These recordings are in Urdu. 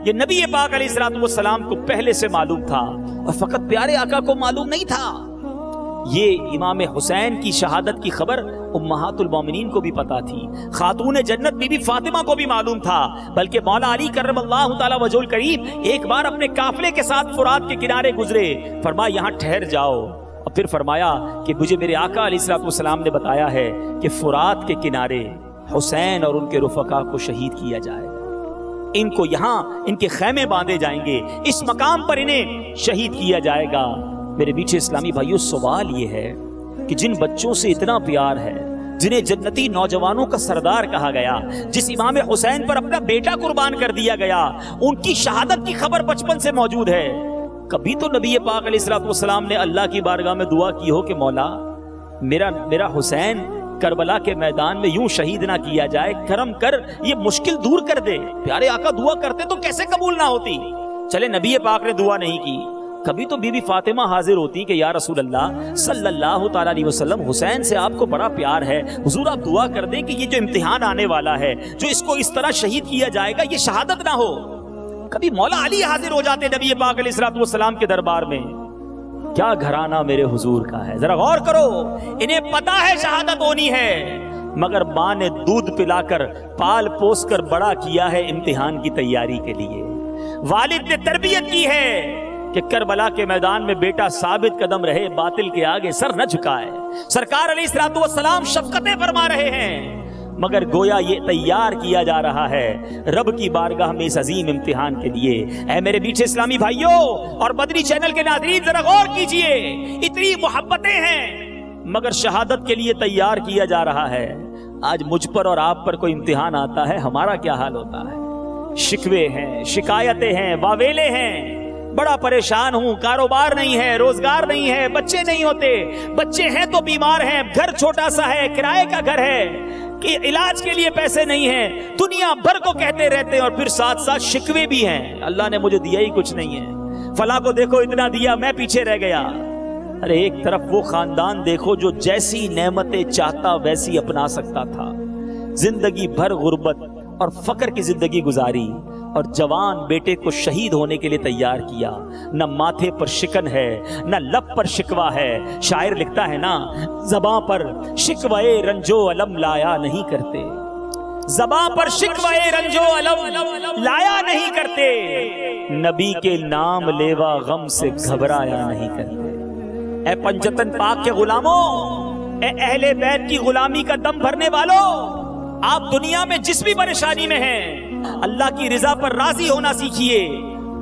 یہ نبی پاک علیہ الصلوۃ والسلام کو پہلے سے معلوم تھا، اور فقط پیارے آقا کو معلوم نہیں تھا، یہ امام حسین کی شہادت کی خبر امہات المومنین کو بھی پتا تھی، خاتون جنت بی بی فاطمہ کو بھی معلوم تھا، بلکہ مولا علی کرم اللہ تعالی وجہ الکریم ایک بار اپنے قافلے کے ساتھ فرات کے کنارے گزرے، فرمایا یہاں ٹھہر جاؤ، اور پھر فرمایا کہ مجھے میرے آقا علیہ الصلوۃ والسلام نے بتایا ہے کہ فرات کے کنارے حسین اور ان کے رفقا کو شہید کیا جائے گا، ان کو یہاں ان کے خیمے باندھے جائیں گے، اس مقام پر انہیں شہید کیا جائے گا۔ میرے میٹھے اسلامی بھائیوں، سوال یہ ہے کہ جن بچوں سے اتنا پیار ہے، جنہیں جنتی نوجوانوں کا سردار کہا گیا، جس امام حسین پر اپنا بیٹا قربان کر دیا گیا، ان کی شہادت کی خبر بچپن سے موجود ہے، کبھی تو نبی پاک علیہ الصلوۃ والسلام نے اللہ کی بارگاہ میں دعا کی ہو کہ مولا میرا حسین کربلا کے میدان میں یوں شہید نہ کیا جائے، کرم کر یہ مشکل دور کر دے۔ پیارے آقا دعا کرتے تو کیسے قبول نہ ہوتی؟ چلے نبی پاک نے دعا نہیں کی، کبھی تو بی بی فاطمہ حاضر ہوتی کہ یا رسول اللہ صلی اللہ تعالیٰ علیہ وسلم، حسین سے آپ کو بڑا پیار ہے، حضور آپ دعا کر دیں کہ یہ جو امتحان آنے والا ہے، جو اس کو اس طرح شہید کیا جائے گا، یہ شہادت نہ ہو۔ کبھی مولا علی حاضر ہو جاتے نبی پاک علیہ الصلوۃ والسلام کے دربار میں۔ کیا گھرانہ میرے حضور کا ہے، ذرا غور کرو، انہیں پتا ہے شہادت ہونی ہے، مگر ماں نے دودھ پلا کر پال پوس کر بڑا کیا ہے امتحان کی تیاری کے لیے، والد نے تربیت کی ہے کہ کربلا کے میدان میں بیٹا ثابت قدم رہے، باطل کے آگے سر نہ جھکائے۔ سرکار علیہ الصلوۃ والسلام شفقتیں فرما رہے ہیں، مگر گویا یہ تیار کیا جا رہا ہے رب کی بارگاہ میں اس عظیم امتحان کے لیے۔ اے میرے میٹھے اسلامی بھائیوں اور بدری چینل کے ناظرین، ذرا غور کیجئے، اتنی محبتیں ہیں مگر شہادت کے لیے تیار کیا جا رہا ہے۔ آج مجھ پر اور آپ پر کوئی امتحان آتا ہے، ہمارا کیا حال ہوتا ہے؟ شکوے ہیں، شکایتیں ہیں، واویلے ہیں، بڑا پریشان ہوں، کاروبار نہیں ہے، روزگار نہیں ہے، بچے نہیں ہوتے، بچے ہیں تو بیمار ہیں، گھر چھوٹا سا ہے، کرائے کا گھر ہے، کہ علاج کے لیے پیسے نہیں ہیں، دنیا بھر کو کہتے رہتے ہیں، اور پھر ساتھ ساتھ شکوے بھی ہیں، اللہ نے مجھے دیا ہی کچھ نہیں ہے، فلاں کو دیکھو اتنا دیا، میں پیچھے رہ گیا۔ ارے ایک طرف وہ خاندان دیکھو جو جیسی نعمتیں چاہتا ویسی اپنا سکتا تھا، زندگی بھر غربت اور فقر کی زندگی گزاری، اور جوان بیٹے کو شہید ہونے کے لیے تیار کیا، نہ ماتھے پر شکن ہے، نہ لب پر شکوہ ہے۔ شاعر لکھتا ہے نا، زباں پر شکوے رنجو علم لایا نہیں کرتے، زباں پر شکوے رنجو علم لایا نہیں کرتے، نبی کے نام لیوا غم سے گھبرایا نہیں کرتے۔ اے پنجتن پاک کے غلاموں، اے اہل بیت کی غلامی کا دم بھرنے والوں، آپ دنیا میں جس بھی پریشانی میں ہیں، اللہ کی رضا پر راضی ہونا سیکھیے،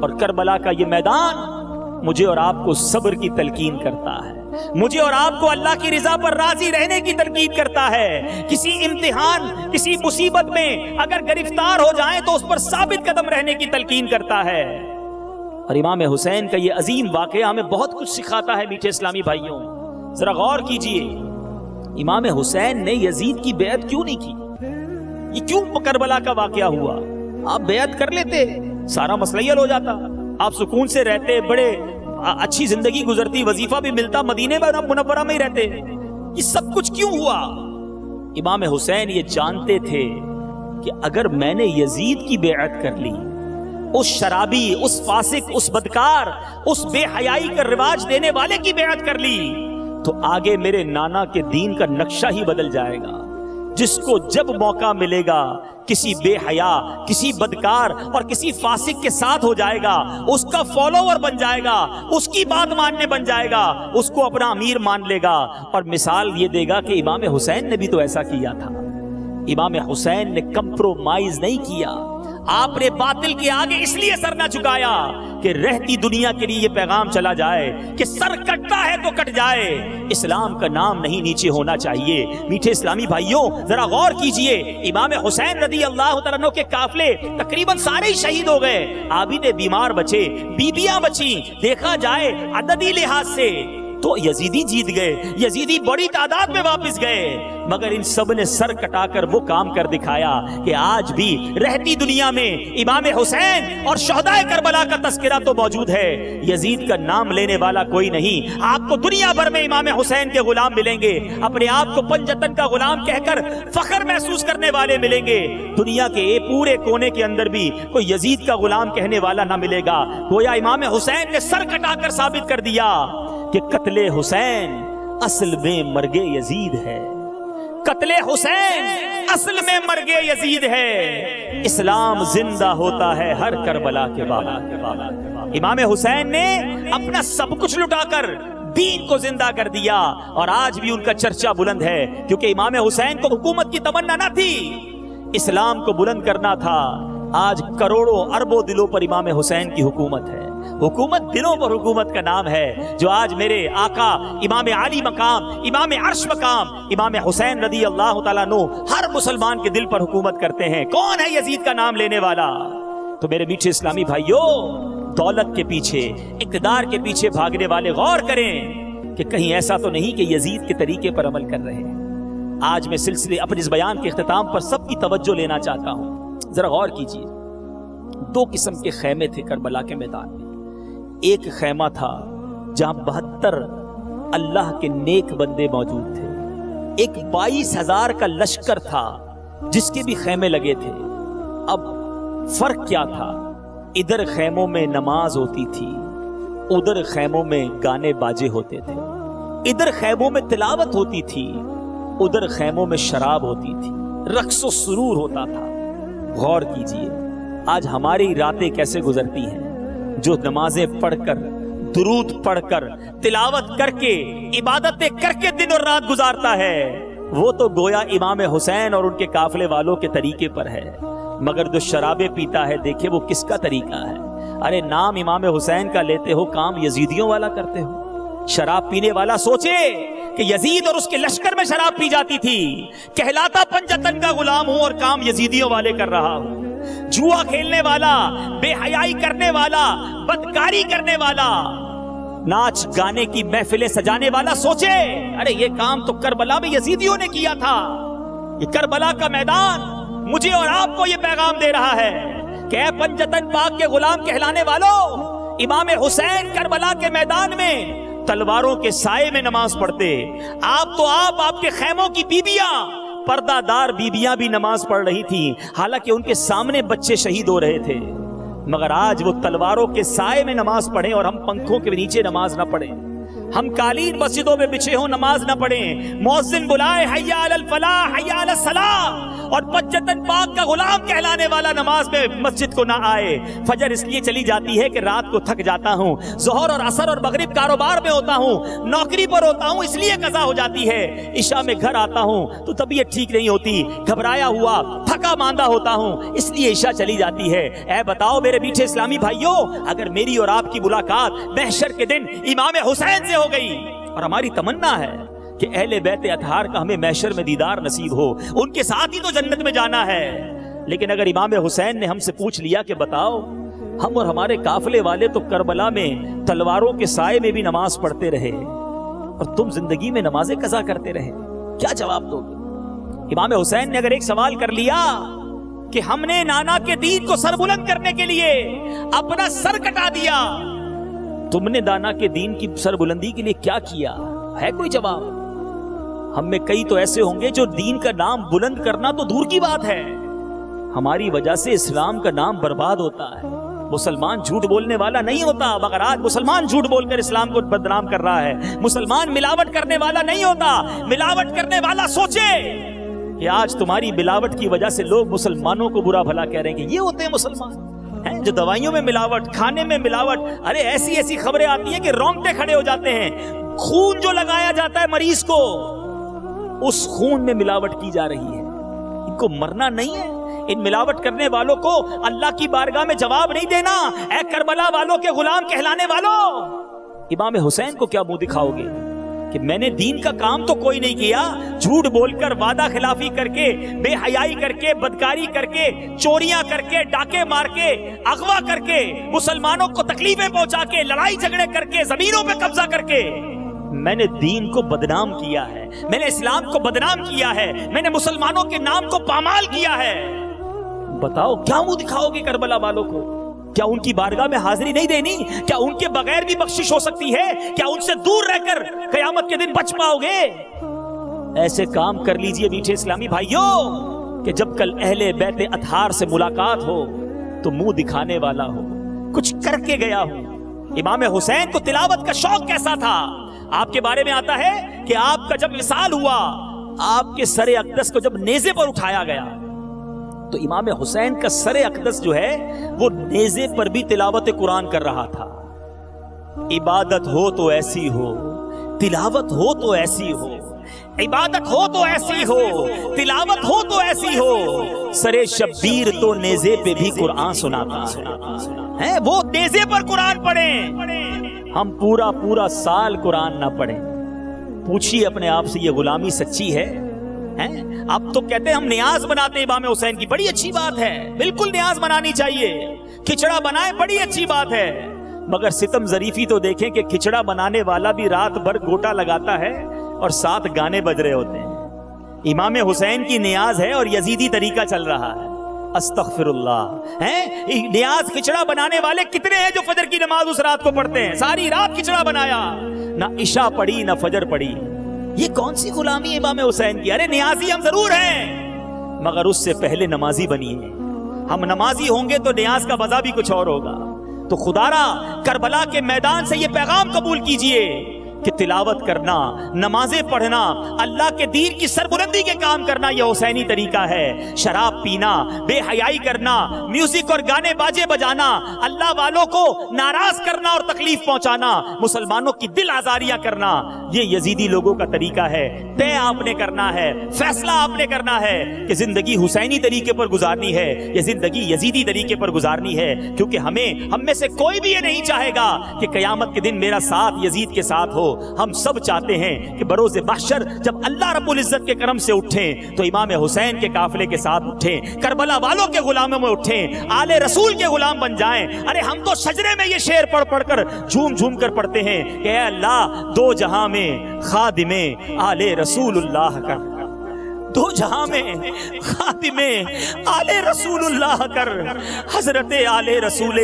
اور کربلا کا یہ میدان مجھے اور آپ کو صبر کی تلقین کرتا ہے، مجھے اور آپ کو اللہ کی رضا پر راضی رہنے کی تلقین کرتا ہے۔ کسی امتحان، کسی مصیبت میں اگر گرفتار ہو جائیں تو اس پر ثابت قدم رہنے کی تلقین کرتا ہے۔ اور امام حسین کا یہ عظیم واقعہ ہمیں بہت کچھ سکھاتا ہے میٹھے اسلامی بھائیوں، ذرا غور کیجئے، امام حسین نے یزید کی بیعت کیوں نہیں کی؟ یہ کیوں کربلا کا واقعہ ہوا؟ آپ بیعت کر لیتے، سارا مسئلہ حل ہو جاتا، آپ سکون سے رہتے، بڑے اچھی زندگی گزرتی، وظیفہ بھی ملتا، مدینے منورہ میں ہی رہتے۔ یہ سب کچھ کیوں ہوا؟ امام حسین یہ جانتے تھے کہ اگر میں نے یزید کی بیعت کر لی، اس شرابی، اس فاسق، اس بدکار، اس بے حیائی کا رواج دینے والے کی بیعت کر لی، تو آگے میرے نانا کے دین کا نقشہ ہی بدل جائے گا، جس کو جب موقع ملے گا کسی بے حیا، کسی بدکار اور کسی فاسق کے ساتھ ہو جائے گا، اس کا فالوور بن جائے گا، اس کی بات ماننے بن جائے گا، اس کو اپنا امیر مان لے گا۔ اور مثال یہ دے گا کہ امام حسین نے بھی تو ایسا کیا تھا، امام حسین نے کمپرومائز نہیں کیا، آپ نے باطل کے آگے اس لیے سر نہ جھکایا کہ رہتی دنیا کے لیے یہ پیغام چلا جائے کہ سر کٹتا ہے تو کٹ جائے، اسلام کا نام نہیں نیچے ہونا چاہیے۔ میٹھے اسلامی بھائیوں ذرا غور کیجئے، امام حسین رضی اللہ تعالیٰ عنہ کے قافلے تقریباً سارے ہی شہید ہو گئے، عابد بیمار بچے، بیبیاں بچیں، دیکھا جائے عددی لحاظ سے تو یزیدی جیت گئے، یزیدی بڑی تعداد میں واپس گئے، مگر ان سب نے سر کٹا کر وہ کام کر دکھایا کہ آج بھی رہتی دنیا میں امام حسین اور شہدائے کربلا کا تذکرہ تو موجود ہے، یزید کا نام لینے والا کوئی نہیں۔ آپ کو دنیا بھر میں امام حسین کے غلام ملیں گے، اپنے آپ کو پنجتن کا غلام کہہ کر فخر محسوس کرنے والے ملیں گے، دنیا کے پورے کونے کے اندر بھی کوئی یزید کا غلام کہنے والا نہ ملے گا۔ گویا امام حسین نے سر کٹا کر ثابت کر دیا کہ قتل حسین اصل میں مرگ یزید ہے، قتل حسین اصل میں مرگ یزید ہے، اسلام زندہ ہوتا ہے ہر کربلا کے بعد۔ امام حسین نے اپنا سب کچھ لٹا کر دین کو زندہ کر دیا، اور آج بھی ان کا چرچا بلند ہے، کیونکہ امام حسین کو حکومت کی تمنا نہ تھی، اسلام کو بلند کرنا تھا۔ آج کروڑوں اربوں دلوں پر امام حسین کی حکومت ہے، حکومت دلوں پر حکومت کا نام ہے، جو آج میرے آقا امام عالی مقام، امام عرش مقام، امام حسین رضی اللہ تعالیٰ عنہ ہر مسلمان کے دل پر حکومت کرتے ہیں۔ کون ہے یزید کا نام لینے والا؟ تو میرے میٹھے اسلامی بھائیوں، دولت کے پیچھے، اقتدار کے پیچھے بھاگنے والے غور کریں کہ کہیں ایسا تو نہیں کہ یزید کے طریقے پر عمل کر رہے ہیں۔ آج میں سلسلے اپنے اس بیان کے اختتام پر سب کی توجہ لینا چاہتا ہوں، ذرا غور کیجیے۔ دو قسم کے خیمے تھے کربلا کے میدان میں، ایک خیمہ تھا جہاں 72 اللہ کے نیک بندے موجود تھے، ایک 22,000 کا لشکر تھا جس کے بھی خیمے لگے تھے۔ اب فرق کیا تھا؟ ادھر خیموں میں نماز ہوتی تھی، ادھر خیموں میں گانے باجے ہوتے تھے، ادھر خیموں میں تلاوت ہوتی تھی، ادھر خیموں میں شراب ہوتی تھی، رقص و سرور ہوتا تھا۔ غور کیجئے آج ہماری راتیں کیسے گزرتی ہیں، جو نمازیں پڑھ کر، درود پڑھ کر، تلاوت کر کے، عبادتیں کر کے دن اور رات گزارتا ہے، وہ تو گویا امام حسین اور ان کے قافلے والوں کے طریقے پر ہے، مگر جو شرابیں پیتا ہے دیکھیں وہ کس کا طریقہ ہے۔ ارے نام امام حسین کا لیتے ہو، کام یزیدیوں والا کرتے ہو۔ شراب پینے والا سوچے کہ یزید اور اس کے لشکر میں شراب پی جاتی تھی، کہلاتا پنجتن کا غلام ہوں اور کام یزیدیوں والے کر رہا ہوں۔ جوا کھیلنے والا، بے حیائی کرنے والا، بدکاری کرنے والا، ناچ گانے کی محفلیں سجانے والا سوچے ارے یہ کام تو کربلا میں یزیدیوں نے کیا تھا۔ یہ کربلا کا میدان مجھے اور آپ کو یہ پیغام دے رہا ہے کہ اے پنجتن پاک کے غلام کہلانے والوں، امام حسین کربلا کے میدان میں تلواروں کے سائے میں نماز پڑھتے، آپ کے خیموں کی بیبیاں، پردہ دار بیبیاں بھی نماز پڑھ رہی تھیں، حالانکہ ان کے سامنے بچے شہید ہو رہے تھے، مگر آج وہ تلواروں کے سائے میں نماز پڑھیں اور ہم پنکھوں کے نیچے نماز نہ پڑھیں، ہم قالین مسجدوں میں بچھے ہوں نماز نہ پڑھیں، مؤذن بلائے حی علی الفلاح حی علی الصلاح اور پنجتن پاک کا غلام کہلانے والا نماز میں مسجد کو نہ آئے۔ فجر اس لیے چلی جاتی ہے کہ رات کو تھک جاتا ہوں، ظہر اور عصر اور مغرب کاروبار میں ہوتا ہوں، نوکری پر ہوتا ہوں، اس لیے قضا ہو جاتی ہے، عشاء میں گھر آتا ہوں تو طبیعت ٹھیک نہیں ہوتی، گھبرایا ہوا تھکا ماندہ ہوتا ہوں، اس لیے عشاء چلی جاتی ہے۔ اے بتاؤ میرے میٹھے اسلامی بھائیوں، اگر میری اور آپ کی ملاقات محشر کے دن امام حسین سے ہو گئی، اور ہماری تمنا ہے کہ اہل بیت اطہار کا ہمیں محشر میں دیدار نصیب ہو، ان کے ساتھ ہی تو جنت میں جانا ہے، لیکن اگر امام حسین نے ہم سے پوچھ لیا کہ بتاؤ ہم اور ہمارے قافلے والے تو کربلا میں تلواروں کے سائے میں بھی نماز پڑھتے رہے اور تم زندگی میں نمازیں قضا کرتے رہے، کیا جواب دو گے؟ امام حسین نے اگر ایک سوال کر لیا کہ ہم نے نانا کے دین کو سر بلند کرنے کے لیے اپنا سر کٹا دیا، تم نے دانا کے دین کی سر بلندی کے لیے کیا کیا؟ ہے کوئی جواب؟ ہم میں کئی تو ایسے ہوں گے جو دین کا نام بلند کرنا تو دور کی بات ہے، ہماری وجہ سے اسلام کا نام برباد ہوتا ہے۔ مسلمان جھوٹ بولنے والا نہیں ہوتا، مگر آج مسلمان جھوٹ بول کر اسلام کو بدنام کر رہا ہے۔ مسلمان ملاوٹ کرنے والا نہیں ہوتا، ملاوٹ کرنے والا سوچے کہ آج تمہاری ملاوٹ کی وجہ سے لوگ مسلمانوں کو برا بھلا کہہ رہے ہیں کہ یہ ہوتے ہیں مسلمان جو دوائیوں میں ملاوٹ، کھانے میں ملاوٹ، ارے ایسی ایسی خبریں آتی ہیں کہ رونگٹے کھڑے ہو جاتے ہیں۔ خون جو لگایا جاتا ہے مریض کو، اس خون میں ملاوٹ کی جا رہی ہے، ان کو مرنا نہیں ہے۔ ان ملاوٹ کرنے والوں کو اللہ کی بارگاہ میں جواب نہیں دینا۔ اے کربلا والوں کے غلام کہلانے والوں، امام حسین کو کیا منہ دکھاؤ گے کہ میں نے دین کا کام تو کوئی نہیں کیا، جھوٹ بول کر، وعدہ خلافی کر کے، بے حیائی کر کے، بدکاری کر کے، چوریاں کر کے، ڈاکے مار کے، اغوا کر کے، مسلمانوں کو تکلیفیں پہنچا کے، لڑائی جھگڑے کر کے، زمینوں پہ قبضہ کر کے میں نے دین کو بدنام کیا ہے، میں نے اسلام کو بدنام کیا ہے، میں نے مسلمانوں کے نام کو پامال کیا ہے۔ بتاؤ کیا منہ دکھاؤ گے کربلا والوں کو؟ کیا ان کی بارگاہ میں حاضری نہیں دینی؟ کیا ان کے بغیر بھی بخشش ہو سکتی ہے؟ کیا ان سے دور رہ کر قیامت کے دن بچ پاؤ گے؟ ایسے کام کر لیجئے میٹھے اسلامی بھائیوں کہ جب کل اہل بیت اطہار سے ملاقات ہو تو منہ دکھانے والا ہو، کچھ کر کے گیا ہو۔ امام حسین کو تلاوت کا شوق کیسا تھا؟ آپ کے بارے میں آتا ہے کہ آپ کا جب وصال ہوا، آپ کے سر اقدس کو جب نیزے پر اٹھایا گیا تو امام حسین کا سر اقدس جو ہے وہ نیزے پر بھی تلاوت قرآن کر رہا تھا۔ عبادت ہو تو ایسی ہو، تلاوت ہو تو ایسی ہو، عبادت ہو تو ایسی ہو، تلاوت ہو تو ایسی ہو۔ سر شبیر تو نیزے پہ بھی قرآن سناتا ہے، وہ نیزے پر قرآن پڑھیں، ہم پورا سال قرآن نہ پڑھیں۔ پوچھیے اپنے آپ سے یہ غلامی سچی ہے؟ اب تو کہتے ہیں ہم نیاز بناتے ہیں امام حسین کی، بڑی اچھی بات ہے، بالکل نیاز بنانی چاہیے، کھچڑا بنائیں بڑی اچھی بات ہے، مگر ستم ظریفی تو دیکھیں کہ کھچڑا بنانے والا بھی رات بھر گوٹا لگاتا ہے اور ساتھ گانے بج رہے ہوتے ہیں۔ امام حسین کی نیاز ہے اور یزیدی طریقہ چل رہا ہے، استغفر اللہ۔ نیاز کھچڑا بنانے والے کتنے ہیں جو فجر کی نماز اس رات کو پڑھتے ہیں؟ ساری رات کھچڑا بنایا، نہ عشاء پڑھی نہ فجر پڑھی۔ یہ کون سی غلامی ہے امام حسین کی؟ ارے نیازی ہم ضرور ہیں مگر اس سے پہلے نمازی بنیے۔ ہم نمازی ہوں گے تو نیاز کا مزہ بھی کچھ اور ہوگا۔ تو خدا را کربلا کے میدان سے یہ پیغام قبول کیجئے کہ تلاوت کرنا، نمازیں پڑھنا، اللہ کے دین کی سربلندی کے کام کرنا یہ حسینی طریقہ ہے۔ شراب پینا، بے حیائی کرنا، میوزک اور گانے باجے بجانا، اللہ والوں کو ناراض کرنا اور تکلیف پہنچانا، مسلمانوں کی دل آزاریاں کرنا، یہ یزیدی لوگوں کا طریقہ ہے۔ طے آپ نے کرنا ہے، فیصلہ آپ نے کرنا ہے کہ زندگی حسینی طریقے پر گزارنی ہے یا زندگی یزیدی طریقے پر گزارنی ہے، کیونکہ ہم میں سے کوئی بھی یہ نہیں چاہے گا کہ قیامت کے دن میرا ساتھ یزید کے ساتھ ہو۔ ہم سب چاہتے ہیں کہ بروز محشر جب اللہ رب العزت کے کرم سے اٹھیں تو امام حسین کے قافلے کے ساتھ اٹھیں، کربلا والوں کے غلاموں میں اٹھیں، آل رسول کے غلام بن جائیں۔ ارے ہم تو شجرے میں یہ شعر پڑھ کر جھوم کر پڑھتے ہیں کہ اے اللہ دو جہاں میں خادم آل رسول اللہ کر، دو جہاں میں خادم آل رسول اللہ کر، حضرت آل رسول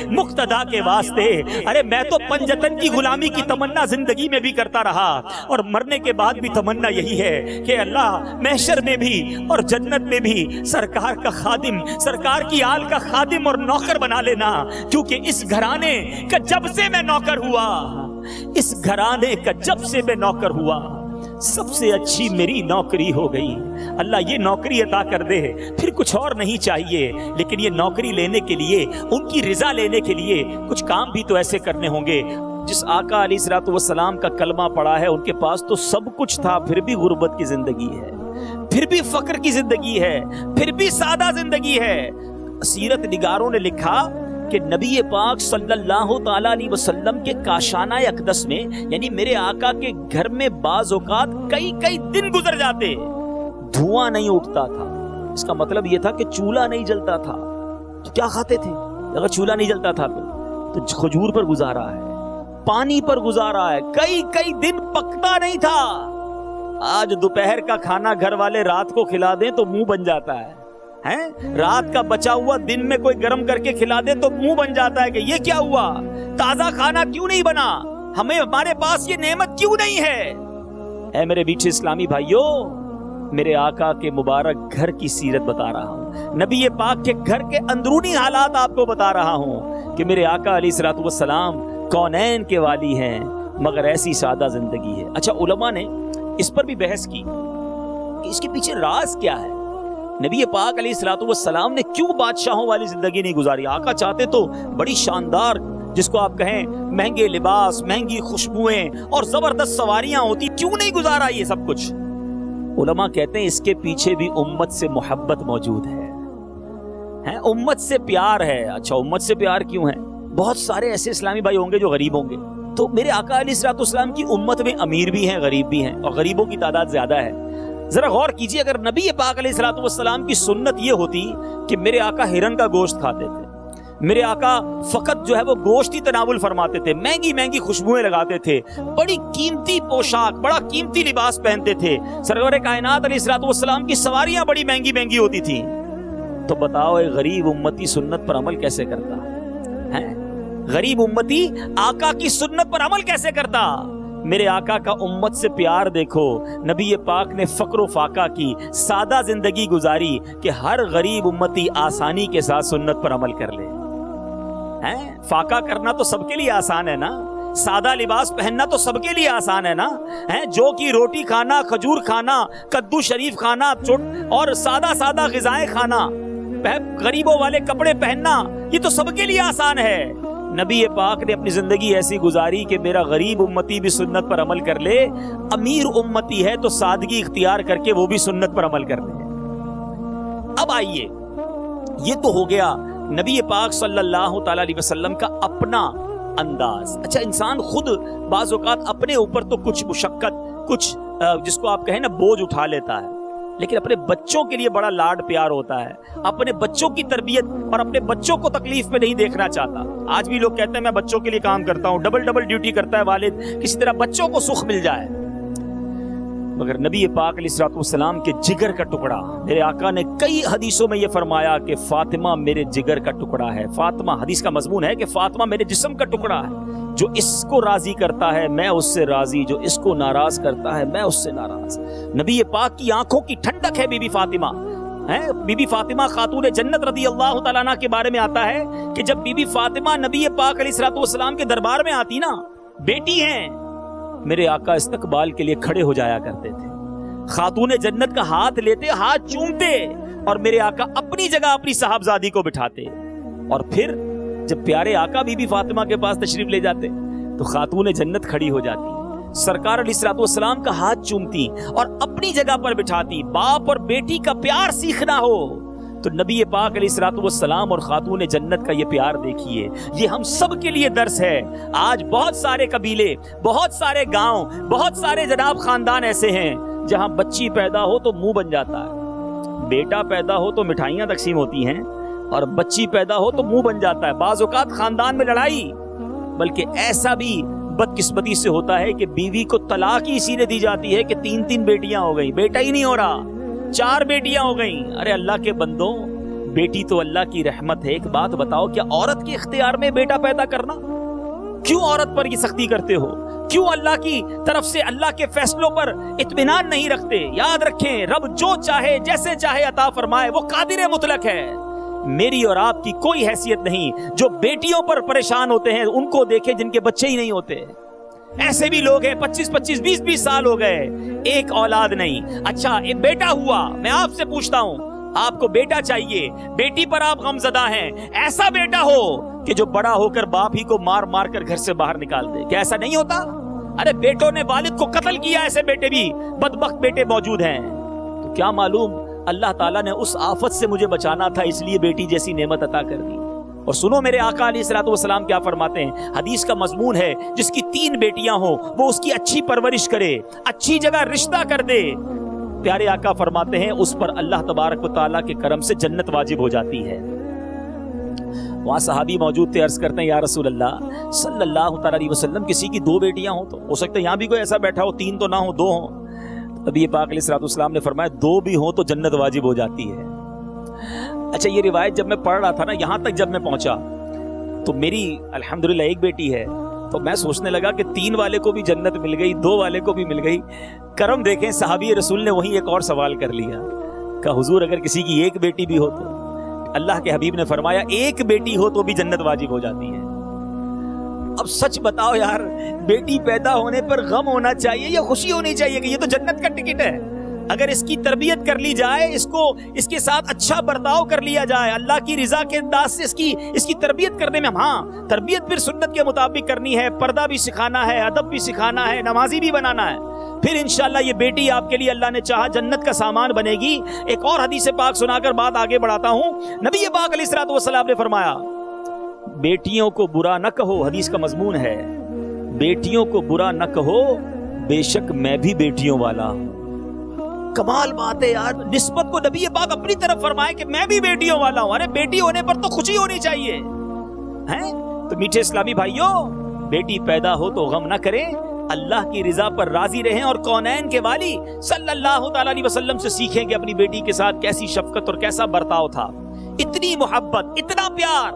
مقتدا کے واسطے۔ ارے میں تو پنجتن کی غلامی کی تمنا زندگی میں بھی کرتا رہا اور مرنے کے بعد بھی تمنا یہی ہے کہ اللہ محشر میں بھی اور جنت میں بھی سرکار کا خادم، سرکار کی آل کا خادم اور نوکر بنا لینا، کیونکہ اس گھرانے کا جب سے میں نوکر ہوا، اس گھرانے کا جب سے میں نوکر ہوا، سب سے اچھی میری نوکری ہو گئی۔ اللہ یہ نوکری عطا کر دے، پھر کچھ اور نہیں چاہیے، لیکن یہ نوکری لینے کے لیے، ان کی رضا لینے کے لیے کچھ کام بھی تو ایسے کرنے ہوں گے۔ جس آقا علیہ الصلوۃ والسلام کا کلمہ پڑھا ہے ان کے پاس تو سب کچھ تھا، پھر بھی غربت کی زندگی ہے، پھر بھی فقر کی زندگی ہے، پھر بھی سادہ زندگی ہے۔ سیرت نگاروں نے لکھا کہ نبی پاک صلی اللہ تعالی علیہ وسلم کے کاشانہ اقدس میں، یعنی میرے آقا کے گھر میں بعض اوقات کئی دن گزر جاتے، دھواں نہیں اٹھتا تھا۔ اس کا مطلب یہ تھا کہ چولہا نہیں جلتا تھا۔ تو کیا کھاتے تھے؟ اگر چولہا نہیں جلتا تھا تو کھجور پر گزارا ہے، پانی پر گزارا ہے، کئی دن پکتا نہیں تھا۔ آج دوپہر کا کھانا گھر والے رات کو کھلا دیں تو منہ بن جاتا ہے، رات کا بچا ہوا دن میں کوئی گرم کر کے کھلا دے تو منہ بن جاتا ہے کہ یہ کیا ہوا، تازہ کھانا کیوں نہیں بنا، ہمیں ہمارے پاس یہ نعمت کیوں نہیں ہے۔ اے میرے میٹھے اسلامی بھائیوں، میرے آقا کے مبارک گھر کی سیرت بتا رہا ہوں، نبی پاک کے گھر کے اندرونی حالات آپ کو بتا رہا ہوں کہ میرے آقا علیہ الصلوۃ والسلام کونین کے والی ہیں مگر ایسی سادہ زندگی ہے۔ اچھا علماء نے اس پر بھی بحث کی کہ اس کے پیچھے راز کیا ہے۔ نبی پاک علیہ الصلوۃ والسلام نے کیوں بادشاہوں والی زندگی نہیں گزاری؟ آقا چاہتے تو بڑی شاندار، جس کو آپ کہیں مہنگے لباس، مہنگی خوشبوئیں اور زبردست سواریاں ہوتی، کیوں نہیں گزارا یہ سب کچھ؟ علماء کہتے ہیں اس کے پیچھے بھی امت سے محبت موجود ہے، امت سے پیار ہے۔ اچھا امت سے پیار کیوں ہے؟ بہت سارے ایسے اسلامی بھائی ہوں گے جو غریب ہوں گے، تو میرے آقا علیہ الصلوۃ والسلام کی امت میں امیر بھی ہیں، غریب بھی ہیں، اور غریبوں کی تعداد زیادہ ہے۔ ذرا غور کیجئے، اگر نبی پاک علیہ الصلوۃ والسلام کی سنت یہ ہوتی کہ میرے آقا ہرن کا گوشت کھاتے تھے، میرے آقا فقط جو ہے وہ گوشت ہی تناول فرماتے تھے، مہنگی مہنگی خوشبوئیں لگاتے تھے، بڑی قیمتی پوشاک، بڑا قیمتی لباس پہنتے تھے، سرور کائنات علیہ الصلوۃ والسلام کی سواریاں بڑی مہنگی مہنگی ہوتی تھیں۔ تو بتاؤ ایک غریب امتی سنت پر عمل کیسے کرتا ہے؟ غریب امتی آقا کی سنت پر عمل کیسے کرتا؟ میرے آقا کا امت سے پیار دیکھو، نبی پاک نے فقر و فاقہ کی سادہ زندگی گزاری کہ ہر غریب امتی آسانی کے ساتھ سنت پر عمل کر لے۔ فاقہ کرنا تو سب کے لیے آسان ہے نا، سادہ لباس پہننا تو سب کے لیے آسان ہے نا، جو کی روٹی کھانا، کھجور کھانا، کدو شریف کھانا اور سادہ سادہ غذائیں کھانا، غریبوں والے کپڑے پہننا، یہ تو سب کے لیے آسان ہے۔ نبی پاک نے اپنی زندگی ایسی گزاری کہ میرا غریب امتی بھی سنت پر عمل کر لے، امیر امتی ہے تو سادگی اختیار کر کے وہ بھی سنت پر عمل کر لے۔ اب آئیے، یہ تو ہو گیا نبی پاک صلی اللہ تعالی علیہ وسلم کا اپنا انداز۔ اچھا، انسان خود بعض اوقات اپنے اوپر تو کچھ مشقت، کچھ جس کو آپ کہیں نا بوجھ اٹھا لیتا ہے، لیکن اپنے بچوں کے لیے بڑا لاڈ پیار ہوتا ہے، اپنے بچوں کی تربیت اور اپنے بچوں کو تکلیف میں نہیں دیکھنا چاہتا۔ آج بھی لوگ کہتے ہیں میں بچوں کے لیے کام کرتا ہوں، ڈبل ڈیوٹی کرتا ہے والد، کسی طرح بچوں کو سکھ مل جائے۔ مگر نبی پاک علیہ الصلوۃ والسلام کے جگر کا ٹکڑا، میرے آقا نے کئی حدیثوں میں یہ فرمایا کہ فاطمہ میرے جگر کا ٹکڑا ہے۔ فاطمہ، حدیث کا مضمون ہے کہ فاطمہ میرے جسم کا ٹکڑا ہے، جو اس کو راضی کرتا ہے میں اس سے راضی، جو اس کو ناراض کرتا ہے میں اس سے ناراض۔ نبی پاک کی آنکھوں کی ٹھنڈک ہے بی بی فاطمہ۔ بی بی فاطمہ خاتون جنت رضی اللہ تعالیٰ عنہ کے بارے میں آتا ہے کہ جب بی بی فاطمہ نبی پاک علیہ الصلوۃ والسلام کے دربار میں آتی نا، بیٹی ہیں، میرے آقا استقبال کے لیے کھڑے ہو جایا کرتے تھے، خاتون جنت کا ہاتھ لیتے، ہاتھ چومتے، اور میرے آقا اپنی جگہ اپنی صاحبزادی کو بٹھاتے، اور پھر جب پیارے آقا بی بی فاطمہ کے پاس تشریف لے جاتے تو خاتون جنت کھڑی ہو جاتی، سرکار علیہ الصلوۃ والسلام کا ہاتھ چومتی اور اپنی جگہ پر بٹھاتی۔ باپ اور بیٹی کا پیار سیکھنا ہو تو نبی پاک علیہ الصلوۃ والسلام اور خاتون جنت کا یہ پیار دیکھیے، یہ ہم سب کے لیے درس ہے۔ آج بہت سارے قبیلے، بہت سارے گاؤں، بہت سارے جناب خاندان ایسے ہیں جہاں بچی پیدا ہو تو منہ بن جاتا ہے، بیٹا پیدا ہو تو مٹھائیاں تقسیم ہوتی ہیں، اور بچی پیدا ہو تو منہ بن جاتا ہے۔ بعض اوقات خاندان میں لڑائی، بلکہ ایسا بھی بدقسمتی سے ہوتا ہے کہ بیوی کو طلاق ہی اسی نے دی جاتی ہے کہ 3 بیٹیاں ہو گئیں، بیٹا ہی نہیں ہو رہا، 4 بیٹیاں ہو گئیں۔ ارے اللہ کے بندوں، بیٹی تو اللہ کی رحمت ہے۔ ایک بات بتاؤ، کیا عورت کے اختیار میں بیٹا پیدا کرنا؟ کیوں عورت پر یہ سختی کرتے ہو؟ کیوں اللہ کی طرف سے اللہ کے فیصلوں پر اطمینان نہیں رکھتے؟ یاد رکھیں، رب جو چاہے جیسے چاہے عطا فرمائے، وہ قادر مطلق ہے۔ میری اور آپ کی کوئی حیثیت نہیں۔ جو بیٹیوں پر پریشان ہوتے ہیں ان کو دیکھیں جن کے بچے ہی نہیں ہوتے۔ ایسے بھی لوگ ہیں 25 20 سال ہو گئے، ایک اولاد نہیں۔ اچھا، ایک بیٹا ہوا، میں آپ سے پوچھتا ہوں، آپ کو بیٹا چاہیے، بیٹی پر آپ غمزدہ ہیں، ایسا بیٹا ہو کہ جو بڑا ہو کر باپ ہی کو مار مار کر گھر سے باہر نکال دے، کیا ایسا نہیں ہوتا؟ ارے بیٹوں نے والد کو قتل کیا، ایسے بیٹے بھی بدبخت بیٹے موجود ہیں۔ تو کیا معلوم اللہ تعالیٰ نے اس آفت سے مجھے بچانا تھا، اس لیے بیٹی جیسی نعمت عطا کر دی۔ اور سنو میرے آقا علیہ الصلوۃ والسلام کیا فرماتے ہیں، حدیث کا مضمون ہے، جس کی 3 بیٹیاں ہوں وہ اس کی اچھی پرورش کرے، اچھی جگہ رشتہ کر دے۔ پیارے آقا فرماتے ہیں اس پر اللہ تبارک و تعالیٰ کے کرم سے جنت واجب ہو جاتی ہے۔ وہاں صحابی موجود تھے، عرض کرتے ہیں یا رسول اللہ صلی اللہ تعالیٰ علیہ وسلم، کسی کی 2 بیٹیاں ہوں تو ہو سکتا ہے یہاں بھی کوئی ایسا بیٹھا ہو 3 تو نہ ہو 2 ہوں۔ نبی پاک علیہ الصلوۃ والسلام نے فرمایا 2 بھی ہوں تو جنت واجب ہو جاتی ہے۔ اچھا، یہ روایت جب میں پڑھ رہا تھا نا، یہاں تک جب میں پہنچا تو میری الحمدللہ ایک بیٹی ہے، تو میں سوچنے لگا کہ 3 والے کو بھی جنت مل گئی، 2 والے کو بھی مل گئی۔ کرم دیکھیں، صحابی رسول نے وہیں ایک اور سوال کر لیا کہ حضور اگر کسی کی 1 بیٹی بھی ہو تو؟ اللہ کے حبیب نے فرمایا 1 بیٹی ہو تو بھی جنت واجب ہو جاتی ہے۔ اب سچ بتاؤ یار، بیٹی پیدا ہونے پر غم ہونا چاہیے یا خوشی ہونی چاہیے کہ یہ تو جنت کا ٹکٹ ہے؟ اگر اس کی تربیت کر لی جائے، اس کے ساتھ اچھا برتاؤ کر لیا جائے، اللہ کی رضا کے انداز سے اس کی تربیت کرنے میں، ہاں تربیت پھر سنت کے مطابق کرنی ہے، پردہ بھی سکھانا ہے، ادب بھی سکھانا ہے، نمازی بھی بنانا ہے، پھر انشاءاللہ یہ بیٹی آپ کے لیے اللہ نے چاہا جنت کا سامان بنے گی۔ ایک اور حدیث پاک سنا کر بات آگے بڑھاتا ہوں۔ نبی پاک علیہ الصلوۃ والسلام نے فرمایا بیٹیوں کو برا نہ کہو، حدیث کا مضمون ہے، بیٹیوں کو برا نہ کہو، بے شک میں بھی بیٹیوں والا ہوں۔ کمال بات ہے یار، نسبت کو نبی پاک اپنی طرف فرمائے کہ میں بھی بیٹیوں والا ہوں۔ ارے بیٹی ہونے پر تو خوشی ہونی چاہیے، ہیں। تو میٹھے اسلامی بھائیوں، بیٹی پیدا ہو تو غم نہ کریں، اللہ کی رضا پر راضی رہیں، اور کونین کے والی صلی اللہ تعالی علیہ وسلم سے سیکھیں کہ اپنی بیٹی کے ساتھ کیسی شفقت اور کیسا برتاؤ تھا، اتنی محبت، اتنا پیار۔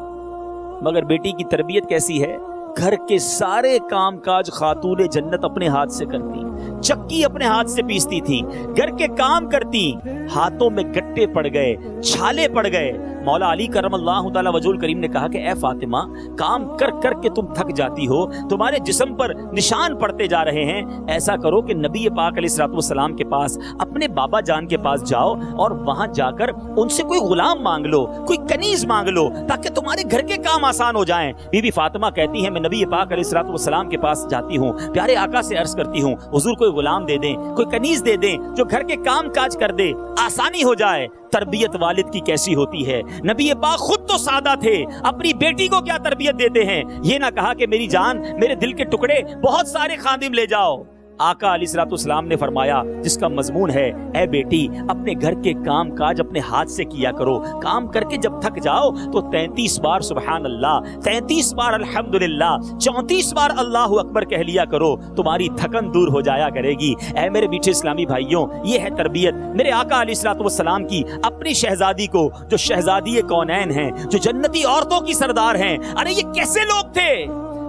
مگر بیٹی کی تربیت کیسی ہے؟ گھر کے سارے کام کاج خاتون جنت اپنے ہاتھ سے کرتی، چکی اپنے ہاتھ سے پیستی تھی، گھر کے کام کرتی، ہاتھوں میں گٹے پڑ گئے، چھالے پڑ گئے۔ مولا علی کرم اللہ تعالی وجہ الکریم نے کہا کہ اے فاطمہ، کام کر کر کے تم تھک جاتی ہو، تمہارے جسم پر نشان پڑتے جا رہے ہیں، ایسا کرو کہ نبی پاک علیہ الصلوۃ والسلام کے پاس، اپنے بابا جان کے پاس جاؤ، اور وہاں جا کر ان سے کوئی غلام مانگ لو، کوئی کنیز مانگ لو، تاکہ تمہارے گھر کے کام آسان ہو جائیں۔ بی بی فاطمہ کہتی ہیں میں نبی پاک علیہ الصلوۃ والسلام کے پاس جاتی ہوں، پیارے آقا سے عرض کرتی ہوں حضور کوئی غلام دے دیں، کوئی کنیز دے دیں جو گھر کے کام کاج کر دے، آسانی ہو جائے۔ تربیت والد کی کیسی ہوتی ہے؟ نبی پاک خود تو سادہ تھے، اپنی بیٹی کو کیا تربیت دیتے ہیں؟ یہ نہ کہا کہ میری جان، میرے دل کے ٹکڑے، بہت سارے خادم لے جاؤ۔ آقا علیہ الصلوۃ والسلام نے فرمایا، جس کا مضمون ہے اے بیٹی اپنے گھر کے کام کاج اپنے ہاتھ سے کیا کرو، کام کر کے جب تھک جاؤ تو 33 بار سبحان اللہ، 33 بار الحمدللہ، 34 بار اللہ اکبر کہہ لیا کرو، تمہاری تھکن دور ہو جایا کرے گی۔ اے میرے میٹھے اسلامی بھائیوں، یہ ہے تربیت میرے آقا علیہ الصلوۃ والسلام کی اپنی شہزادی کو، جو شہزادی کونین ہیں، جو جنتی عورتوں کی سردار ہیں۔ ارے یہ کیسے لوگ تھے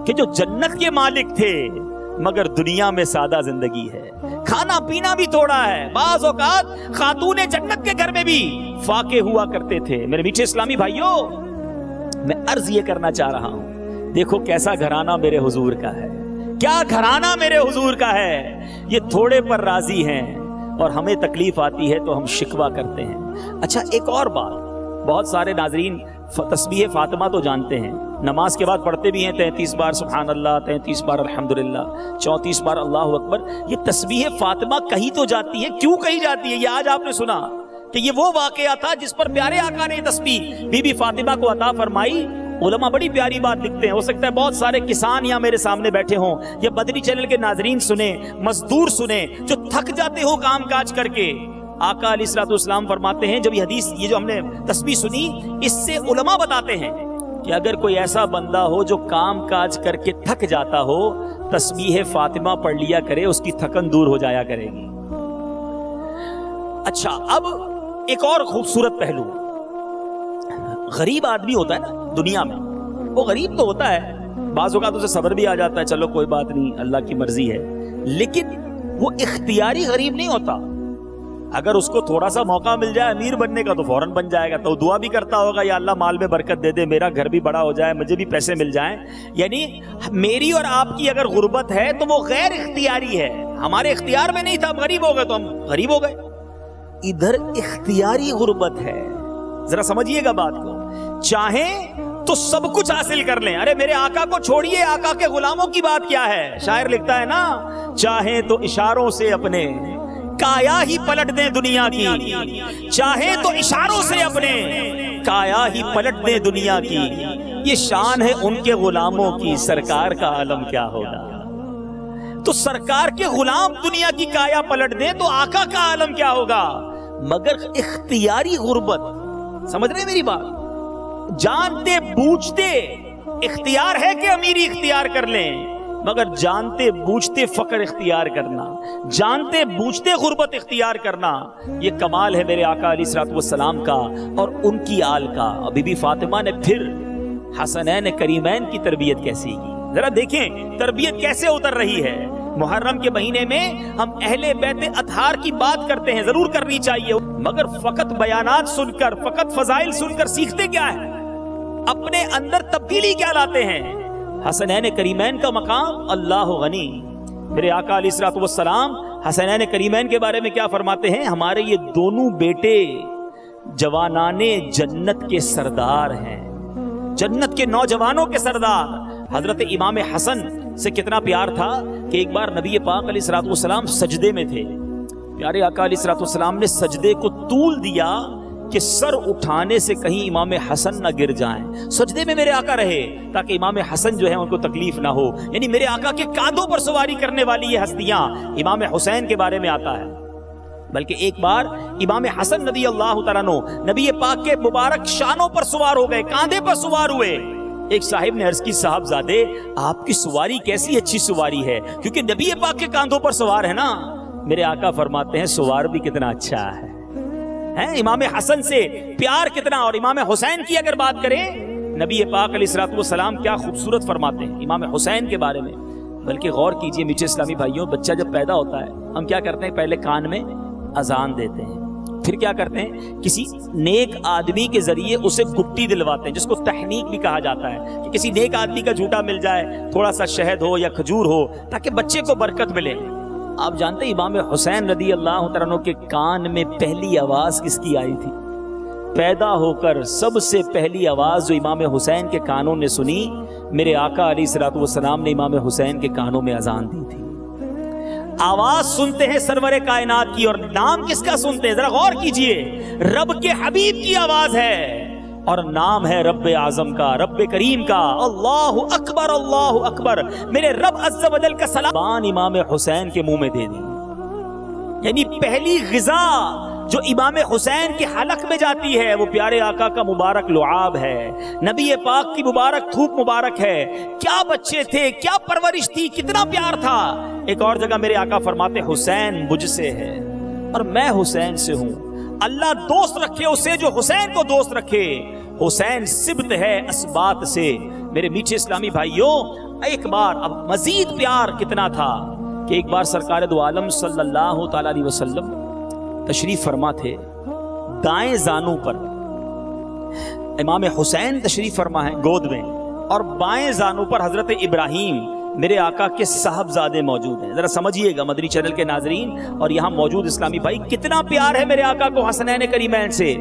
کہ جو جنت کے مالک تھے مگر دنیا میں سادہ زندگی ہے، کھانا پینا بھی تھوڑا ہے، بعض اوقات خاتون جنت کے گھر میں بھی فاقے ہوا کرتے تھے۔ میرے میٹھے اسلامی بھائیوں، میں عرض یہ کرنا چاہ رہا ہوں، دیکھو کیسا گھرانہ میرے حضور کا ہے، کیا گھرانہ میرے حضور کا ہے۔ یہ تھوڑے پر راضی ہیں اور ہمیں تکلیف آتی ہے تو ہم شکوہ کرتے ہیں۔ اچھا ایک اور بات، بہت سارے ناظرین تسبیح فاطمہ تو جانتے ہیں، نماز کے بعد پڑھتے بھی ہیں 33 بار سبحان اللہ، 33 بار الحمدللہ، 34 بار اللہ اکبر۔ یہ تسبیح فاطمہ کہی تو جاتی ہے، کیوں کہی جاتی ہے؟ یہ آج آپ نے سنا کہ یہ وہ واقعہ تھا جس پر پیارے آقا نے یہ تسبیح بی بی فاطمہ کو عطا فرمائی۔ علماء بڑی پیاری بات لکھتے ہیں، ہو سکتا ہے بہت سارے کسان یہاں میرے سامنے بیٹھے ہوں، یا بدری چینل کے ناظرین سنیں، مزدور سنیں جو تھک جاتے ہو کام کاج کر کے۔ آقا علیہ الصلوۃ والسلام فرماتے ہیں، جب یہ حدیث، یہ جو ہم نے تسبیح سنی، اس سے علماء بتاتے ہیں کہ اگر کوئی ایسا بندہ ہو جو کام کاج کر کے تھک جاتا ہو، تسبیح فاطمہ پڑھ لیا کرے، اس کی تھکن دور ہو جایا کرے گی۔ اچھا اب ایک اور خوبصورت پہلو، غریب آدمی ہوتا ہے نا دنیا میں، وہ غریب تو ہوتا ہے، بعض اوقات اسے صبر بھی آ جاتا ہے، چلو کوئی بات نہیں اللہ کی مرضی ہے، لیکن وہ اختیاری غریب نہیں ہوتا۔ اگر اس کو تھوڑا سا موقع مل جائے امیر بننے کا تو فوراً بن جائے گا، تو دعا بھی کرتا ہوگا یا اللہ مال میں برکت دے دے، میرا گھر بھی بڑا ہو جائے، مجھے بھی پیسے مل جائیں۔ یعنی میری اور آپ کی اگر غربت ہے تو وہ غیر اختیاری ہے، ہمارے اختیار میں نہیں تھا، ہم غریب ہو گئے تو ہم غریب ہو گئے۔ ادھر اختیاری غربت ہے، ذرا سمجھیے گا بات کو، چاہیں تو سب کچھ حاصل کر لیں۔ ارے میرے آقا کو چھوڑیے، آقا کے غلاموں کی بات کیا ہے؟ شاعر لکھتا ہے نا، چاہیں تو اشاروں سے اپنے کایا ہی پلٹ دیں دنیا کی، چاہے تو اشاروں سے اپنے کایا ہی پلٹ دیں دنیا کی، یہ شان ہے ان کے غلاموں کی، سرکار کا عالم کیا ہوگا۔ تو سرکار کے غلام دنیا کی کایا پلٹ دیں تو آقا کا عالم کیا ہوگا۔ مگر اختیاری غربت، سمجھ رہے میری بات؟ جانتے بوجھتے اختیار ہے کہ امیری اختیار کر لیں، مگر جانتے بوجھتے فقر اختیار کرنا، جانتے بوجھتے غربت اختیار کرنا، یہ کمال ہے میرے آقا علیہ الصلوۃ والسلام کا اور ان کی آل کا۔ بی بی فاطمہ نے پھر حسنین کریمین کی تربیت کیسی کی، ذرا دیکھیں تربیت کیسے اتر رہی ہے۔ محرم کے مہینے میں ہم اہل بیت اطہار کی بات کرتے ہیں، ضرور کرنی چاہیے، مگر فقط بیانات سن کر، فقط فضائل سن کر سیکھتے کیا ہے؟ اپنے اندر تبدیلی کیا لاتے ہیں؟ حسنین کریمین کا مقام اللہ غنی۔ میرے آقا علیہ الصلوۃ والسلام حسنین کریمین کے بارے میں کیا فرماتے ہیں؟ ہمارے یہ دونوں بیٹے جوانان جنت کے سردار ہیں، جنت کے نوجوانوں کے سردار۔ حضرت امام حسن سے کتنا پیار تھا کہ ایک بار نبی پاک علیہ الصلوۃ والسلام سجدے میں تھے، پیارے آقا علیہ الصلوۃ والسلام نے سجدے کو طول دیا کہ سر اٹھانے سے کہیں امام حسن نہ گر جائیں، سجدے میں میرے آقا رہے تاکہ امام حسن جو ہے ان کو تکلیف نہ ہو۔ یعنی میرے آقا کے کاندھوں پر سواری کرنے والی یہ ہستیاں، امام حسین کے بارے میں آتا ہے۔ بلکہ ایک بار امام حسن رضی اللہ تعالیٰ عنہ نبی پاک کے مبارک شانوں پر سوار ہو گئے، کاندھے پر سوار ہوئے۔ ایک صاحب نے عرض کی صاحبزادے آپ کی سواری کیسی اچھی سواری ہے، کیونکہ نبی پاک کے کاندھوں پر سوار ہے نا۔ میرے آقا فرماتے ہیں سوار بھی کتنا اچھا ہے، امام حسن سے پیار کتنا۔ اور امام حسین کی اگر بات کریں، نبی پاک علیہ الصلوۃ والسلام کیا خوبصورت فرماتے ہیں امام حسین کے بارے میں۔ بلکہ غور کیجئے میٹھے اسلامی بھائیوں، بچہ جب پیدا ہوتا ہے ہم کیا کرتے ہیں؟ پہلے کان میں اذان دیتے ہیں، پھر کیا کرتے ہیں؟ کسی نیک آدمی کے ذریعے اسے گٹی دلواتے ہیں، جس کو تحنیک بھی کہا جاتا ہے، کہ کسی نیک آدمی کا جھوٹا مل جائے، تھوڑا سا شہد ہو یا کھجور ہو، تاکہ بچے کو برکت ملے۔ آپ جانتے ہیں امام حسین رضی اللہ تعالیٰ عنہ کے کان میں پہلی آواز کس کی آئی تھی؟ پیدا ہو کر سب سے پہلی آواز جو امام حسین کے کانوں نے سنی، میرے آقا علیہ الصلوۃ والسلام نے امام حسین کے کانوں میں اذان دی تھی۔ آواز سنتے ہیں سرور کائنات کی، اور نام کس کا سنتے ہیں؟ ذرا غور کیجئے، رب کے حبیب کی آواز ہے، اور نام ہے رب اعظم کا، رب کریم کا۔ اللہ اکبر اللہ اکبر، میرے رب عز و جل کا سلام امام حسین کے منہ میں دے دی۔ یعنی پہلی غذا جو امام حسین کے حلق میں جاتی ہے وہ پیارے آقا کا مبارک لعاب ہے، نبی پاک کی مبارک تھوک مبارک ہے۔ کیا بچے تھے، کیا پرورش تھی، کتنا پیار تھا۔ ایک اور جگہ میرے آقا فرماتے حسین مجھ سے ہے اور میں حسین سے ہوں، اللہ دوست رکھے اسے جو حسین کو دوست رکھے۔ حسین سبت ہے اسبات سے۔ میرے میٹھے اسلامی بھائیوں، ایک بار اب مزید پیار کتنا تھا کہ ایک بار سرکار دو عالم صلی اللہ تعالی علیہ وسلم تشریف فرما تھے، دائیں زانوں پر امام حسین تشریف فرما ہے گود میں، اور بائیں زانوں پر حضرت ابراہیم میرے آقا کے صاحبزادے موجود ہیں۔ ذرا سمجھیے گا مدنی چینل کے ناظرین اور یہاں موجود اسلامی بھائی، کتنا پیار ہے میرے آقا کو حسنین کریمین سے،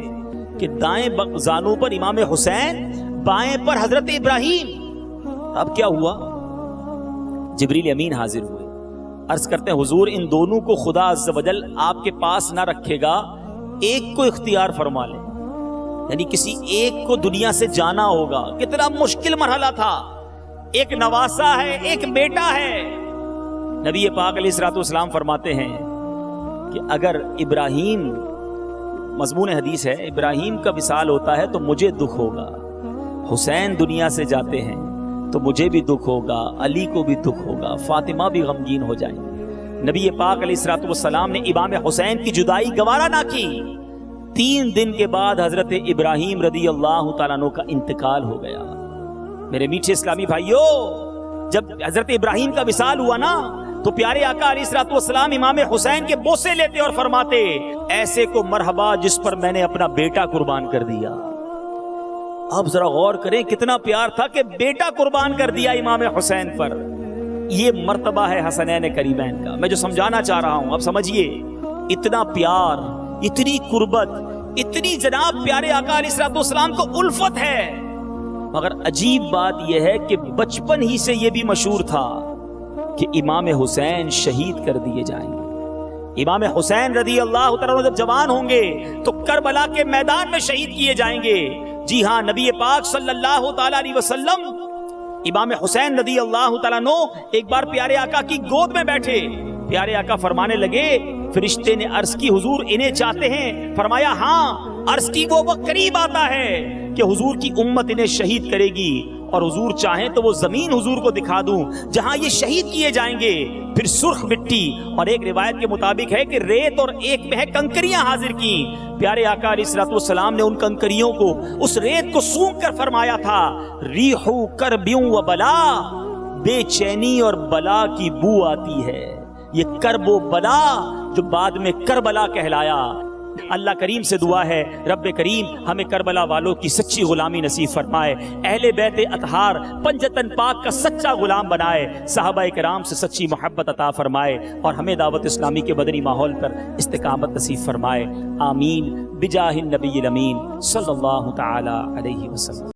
کہ دائیں زانوں پر امام حسین، بائیں پر حضرت ابراہیم۔ اب کیا ہوا؟ جبریل امین حاضر ہوئے، عرض کرتے ہیں حضور ان دونوں کو خدا عز و جل آپ کے پاس نہ رکھے گا، ایک کو اختیار فرما لے، یعنی کسی ایک کو دنیا سے جانا ہوگا۔ کتنا مشکل مرحلہ تھا، ایک نواسا ہے، ایک بیٹا ہے۔ نبی پاک علیہ الصلوۃ والسلام فرماتے ہیں کہ اگر ابراہیم، مضمون حدیث ہے، ابراہیم کا وصال ہوتا ہے تو مجھے دکھ ہوگا، حسین دنیا سے جاتے ہیں تو مجھے بھی دکھ ہوگا، علی کو بھی دکھ ہوگا، فاطمہ بھی غمگین ہو جائیں گے۔ نبی پاک علیہ الصلوۃ والسلام نے امام حسین کی جدائی گوارا نہ کی۔ 3 دن کے بعد حضرت ابراہیم رضی اللہ تعالیٰ عنہ کا انتقال ہو گیا۔ میرے میٹھے اسلامی بھائیوں، جب حضرت ابراہیم کا وصال ہوا نا تو پیارے آقا علیہ الصلوۃ والسلام امام حسین کے بوسے لیتے اور فرماتے ایسے کو مرحبا جس پر میں نے اپنا بیٹا قربان کر دیا۔ اب ذرا غور کریں کتنا پیار تھا کہ بیٹا قربان کر دیا امام حسین پر۔ یہ مرتبہ ہے حسنین کریمین کا۔ میں جو سمجھانا چاہ رہا ہوں اب سمجھیے، اتنا پیار، اتنی قربت، اتنی جناب پیارے آقا علیہ الصلوۃ والسلام کو الفت ہے۔ مگر عجیب بات یہ ہے کہ بچپن ہی سے یہ بھی مشہور تھا کہ امام حسین شہید کر دیے جائیں گے۔ امام حسین رضی اللہ تعالیٰ عنہ جب جوان ہوں گے تو کربلا کے میدان میں شہید کیے جائیں گے۔ جی ہاں، نبی پاک صلی اللہ تعالیٰ علیہ وسلم امام حسین رضی اللہ تعالیٰ عنہ ایک بار پیارے آقا کی گود میں بیٹھے، پیارے آقا فرمانے لگے، فرشتے نے عرض کی حضور انہیں چاہتے ہیں؟ فرمایا ہاں۔ عرض کی وہ وقت قریب آتا ہے کہ حضور کی امت انہیں شہید کرے گی، اور حضور چاہیں تو وہ زمین حضور کو دکھا دوں جہاں یہ شہید کیے جائیں گے۔ پھر سرخ مٹی، اور ایک روایت کے مطابق ہے کہ ریت، اور ایک میں ہے کنکریاں حاضر کی۔ پیارے آقا علیہ الصلوۃ والسلام نے ان کنکریوں کو، اس ریت کو سونگ کر فرمایا تھا، ریحو کربیوں و بلا، بے چینی اور بلا کی بو آتی ہے۔ یہ کرب و بلا جو بعد میں کربلا کہلایا۔ اللہ کریم سے دعا ہے رب کریم ہمیں کربلا والوں کی سچی غلامی نصیب فرمائے، اہل بیت اطہار پنجتن پاک کا سچا غلام بنائے، صحابہ کرام سے سچی محبت عطا فرمائے، اور ہمیں دعوت اسلامی کے بدنی ماحول پر استقامت نصیب فرمائے۔ آمین بجاہ النبی الامین صلی اللہ تعالی علیہ وسلم۔